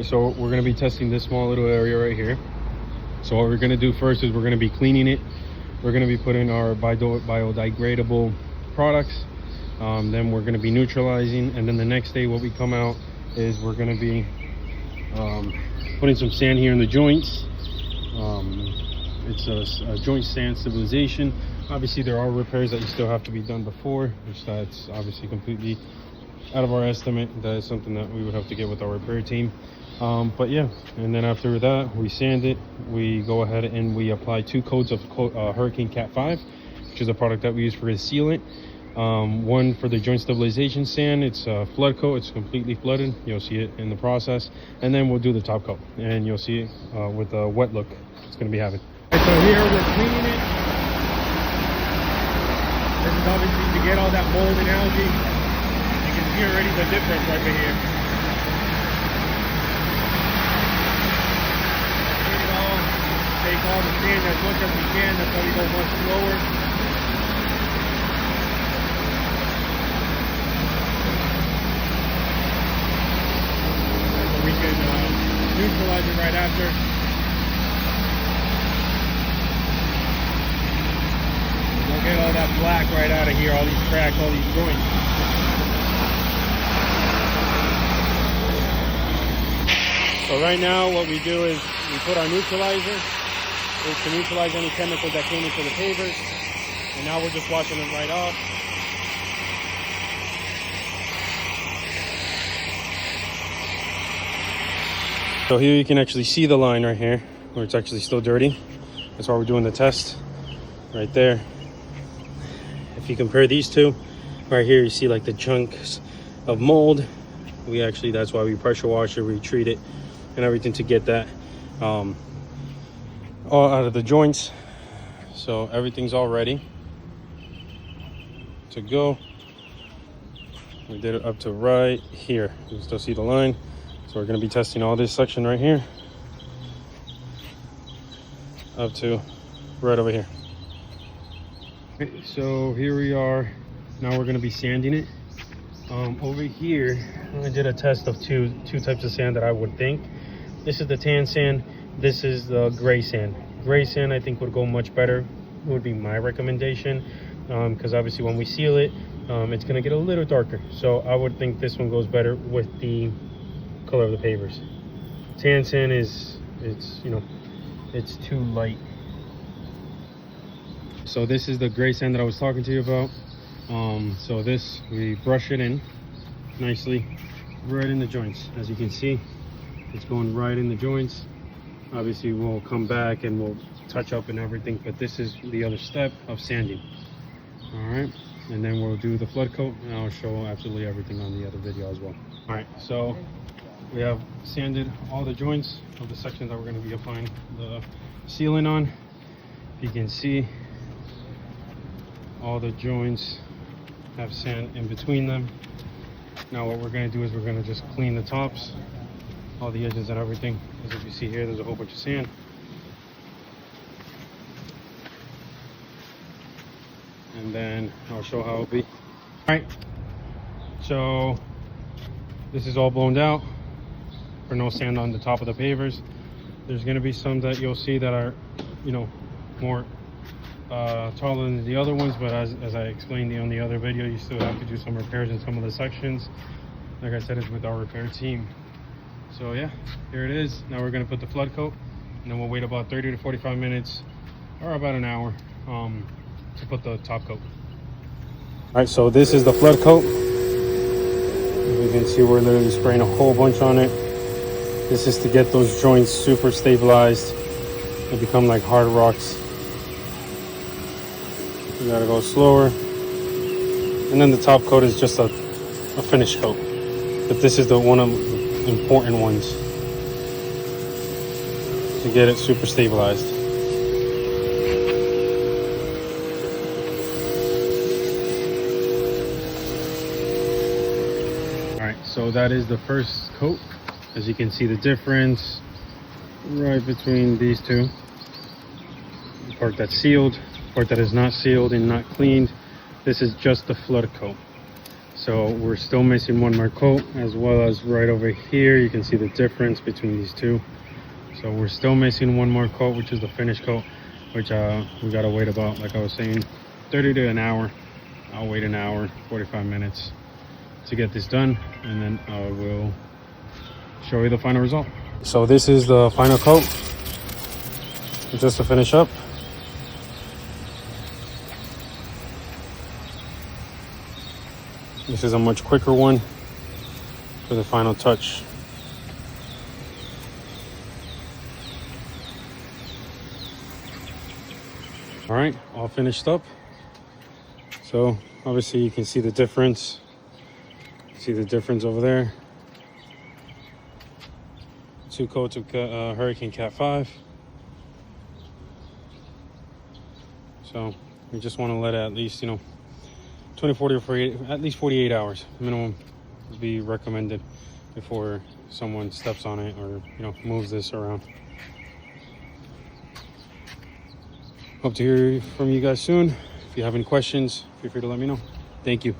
So we're going to be testing this small little area right here. So what we're going to do first is we're going to be cleaning it. We're going to be putting our biodegradable products. Then we're going to be neutralizing, and then the next day what we come out is we're going to be putting some sand here in the joints. It's a joint sand stabilization. Obviously there are repairs that you still have to be done before, which that's obviously completely out of our estimate. That is something that we would have to get with our repair team. But yeah, and then after that we sand it. We go ahead and we apply 2 coats of Hurricane Cat 5, which is a product that we use for the sealant. One for the joint stabilization sand, it's a flood coat. It's completely flooded. You'll see it in the process. And then we'll do the top coat, and you'll see it with a wet look it's going to be having. So here we're cleaning it. This is obviously to get all that mold and algae. You can see already the difference right here. Take all the sand as much as we can. That's why we go much slower. So we can neutralize it right after. We'll get all that black right out of here, all these cracks, all these joints. So right now what we do is we put our neutralizer. It's to neutralize any chemicals that came into the pavers, and now we're just washing them right off. So here you can actually see the line right here where it's actually still dirty. That's why we're doing the test right there. If you compare these two, right here you see like the chunks of mold. That's why we pressure wash it, we treat it and everything to get that all out of the joints. So everything's all ready to go. We did it up to right here. You can still see the line. So we're going to be testing all this section right here up to right over here. Okay, so here we are. Now we're going to be sanding it. Over here I did a test of two types of sand that I would think. This is the tan sand. This is the gray sand. Gray sand I think would go much better, would be my recommendation, because obviously when we seal it, it's going to get a little darker. So I would think this one goes better with the color of the pavers. Tan sand it's too light. So this is the gray sand that I was talking to you about. So this, we brush it in nicely right in the joints. As you can see, it's going right in the joints. Obviously we'll come back and we'll touch up and everything, but this is the other step of sanding. All right, and then we'll do the flood coat, and I'll show absolutely everything on the other video as well. All right, so we have sanded all the joints of the section that we're going to be applying the sealant on. You can see all the joints have sand in between them. Now what we're going to do is we're going to just clean the tops, all the edges and everything. As you see here, there's a whole bunch of sand. And then I'll show how it'll be. All right, so this is all blown out for no sand on the top of the pavers. There's going to be some that you'll see that are, more taller than the other ones, but as I explained on the other video, you still have to do some repairs in some of the sections. Like I said, it's with our repair team. So yeah, here it is. Now we're going to put the flood coat, and then we'll wait about 30 to 45 minutes or about an hour to put the top coat. All right, so this is the flood coat. You can see we're literally spraying a whole bunch on it. This is to get those joints super stabilized and become like hard rocks. You gotta go slower. And then the top coat is just a finish coat. But this is the one of the important ones to get it super stabilized. Alright, so that is the first coat. As you can see the difference right between these two. The part that's sealed, part that is not sealed and not cleaned. This is just the flood coat. So we're still missing one more coat, as well as right over here you can see the difference between these two. So we're still missing one more coat, which is the finish coat, which we gotta wait about, like I was saying, 30 to an hour. I'll wait an hour, 45 minutes to get this done, and then I will show you the final result. So this is the final coat, just to finish up. This is a much quicker one for the final touch. All right, all finished up. So obviously you can see the difference. See the difference over there. 2 coats of Hurricane Cat 5. So we just want to let it at least, 24 to 48, at least 48 hours minimum would be recommended before someone steps on it or moves this around. Hope to hear from you guys soon. If you have any questions, feel free to let me know. Thank you.